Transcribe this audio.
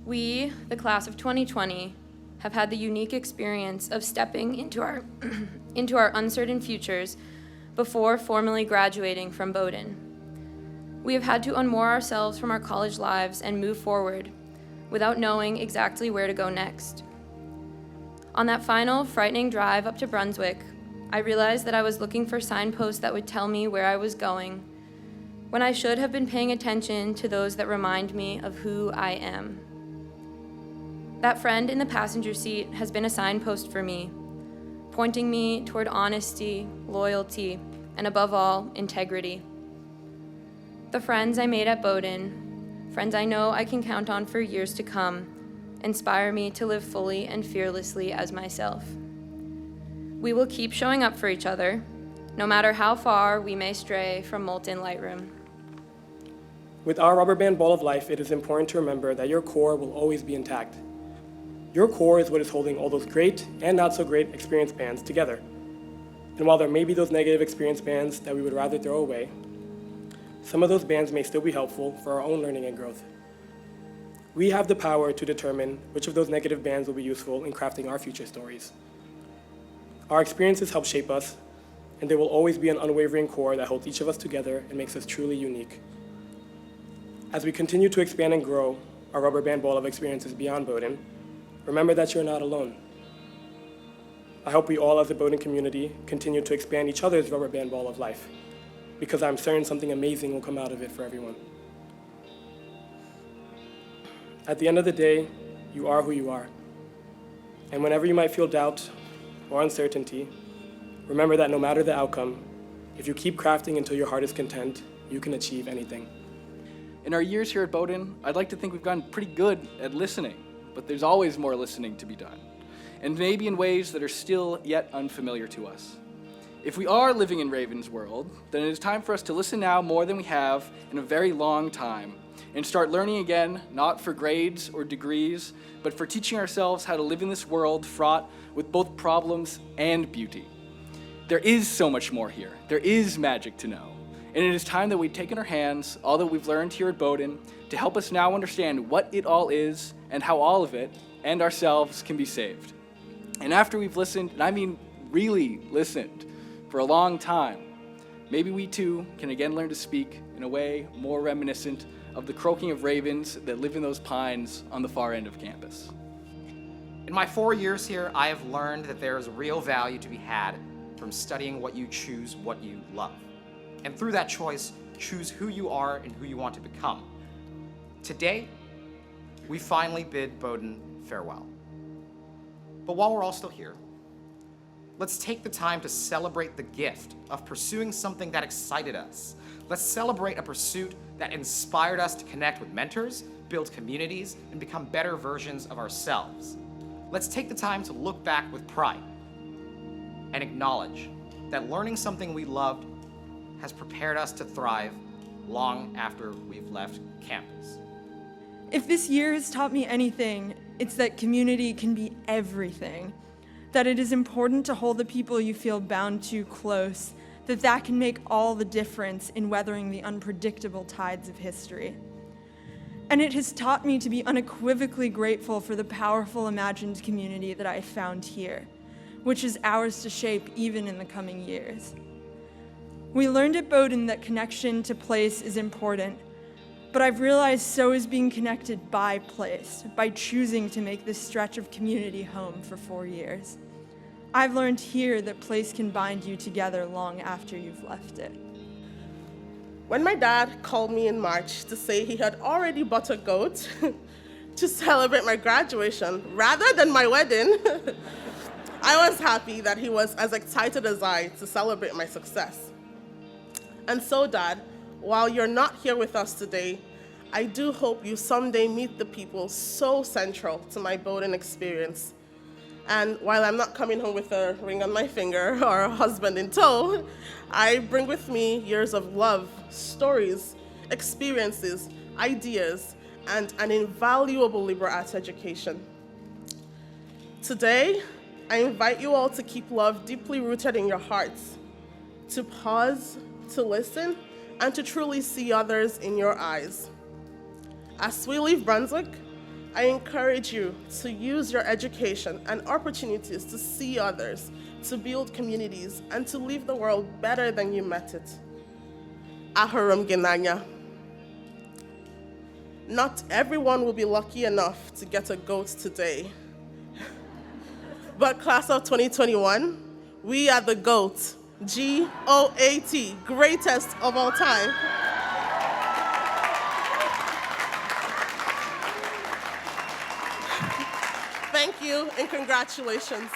We, the class of 2020, have had the unique experience of stepping into our, into our uncertain futures before formally graduating from Bowdoin. We have had to unmoor ourselves from our college lives and move forward without knowing exactly where to go next. On that final, frightening drive up to Brunswick, I realized that I was looking for signposts that would tell me where I was going, when I should have been paying attention to those that remind me of who I am. That friend in the passenger seat has been a signpost for me, pointing me toward honesty, loyalty, and above all, integrity. The friends I made at Bowdoin, friends I know I can count on for years to come, inspire me to live fully and fearlessly as myself. We will keep showing up for each other, no matter how far we may stray from molten Lightroom. With our rubber band ball of life, it is important to remember that your core will always be intact. Your core is what is holding all those great and not so great experience bands together. And while there may be those negative experience bands that we would rather throw away, some of those bands may still be helpful for our own learning and growth. We have the power to determine which of those negative bands will be useful in crafting our future stories. Our experiences help shape us, and there will always be an unwavering core that holds each of us together and makes us truly unique. As we continue to expand and grow our rubber band ball of experiences beyond Bowdoin, remember that you're not alone. I hope we all as a Bowdoin community continue to expand each other's rubber band ball of life, because I'm certain something amazing will come out of it for everyone. At the end of the day, you are who you are. And whenever you might feel doubt or uncertainty, remember that no matter the outcome, if you keep crafting until your heart is content, you can achieve anything. In our years here at Bowdoin, I'd like to think we've gotten pretty good at listening, but there's always more listening to be done, and maybe in ways that are still yet unfamiliar to us. If we are living in Raven's world, then it is time for us to listen now more than we have in a very long time, and start learning again, not for grades or degrees, but for teaching ourselves how to live in this world fraught with both problems and beauty. There is so much more here. There is magic to know. And it is time that we take in our hands all that we've learned here at Bowdoin to help us now understand what it all is and how all of it and ourselves can be saved. And after we've listened, and I mean really listened, for a long time, maybe we too can again learn to speak in a way more reminiscent of the croaking of ravens that live in those pines on the far end of campus. In my 4 years here, I have learned that there is real value to be had from studying what you choose, what you love. And through that choice, choose who you are and who you want to become. Today, we finally bid Bowdoin farewell. But while we're all still here, let's take the time to celebrate the gift of pursuing something that excited us. Let's celebrate a pursuit that inspired us to connect with mentors, build communities, and become better versions of ourselves. Let's take the time to look back with pride and acknowledge that learning something we loved has prepared us to thrive long after we've left campus. If this year has taught me anything, it's that community can be everything, that it is important to hold the people you feel bound to close, that can make all the difference in weathering the unpredictable tides of history. And it has taught me to be unequivocally grateful for the powerful imagined community that I found here, which is ours to shape even in the coming years. We learned at Bowdoin that connection to place is important, but I've realized so is being connected by place, by choosing to make this stretch of community home for 4 years. I've learned here that place can bind you together long after you've left it. When my dad called me in March to say he had already bought a goat to celebrate my graduation rather than my wedding, I was happy that he was as excited as I to celebrate my success. And so, Dad, while you're not here with us today, I do hope you someday meet the people so central to my Bowdoin experience. And while I'm not coming home with a ring on my finger or a husband in tow, I bring with me years of love, stories, experiences, ideas, and an invaluable liberal arts education. Today, I invite you all to keep love deeply rooted in your hearts, to pause, to listen, and to truly see others in your eyes. As we leave Brunswick, I encourage you to use your education and opportunities to see others, to build communities, and to leave the world better than you met it. Ahurum Ginanya. Not everyone will be lucky enough to get a goat today. But class of 2021, we are the GOAT, G-O-A-T, greatest of all time. Thank you and congratulations.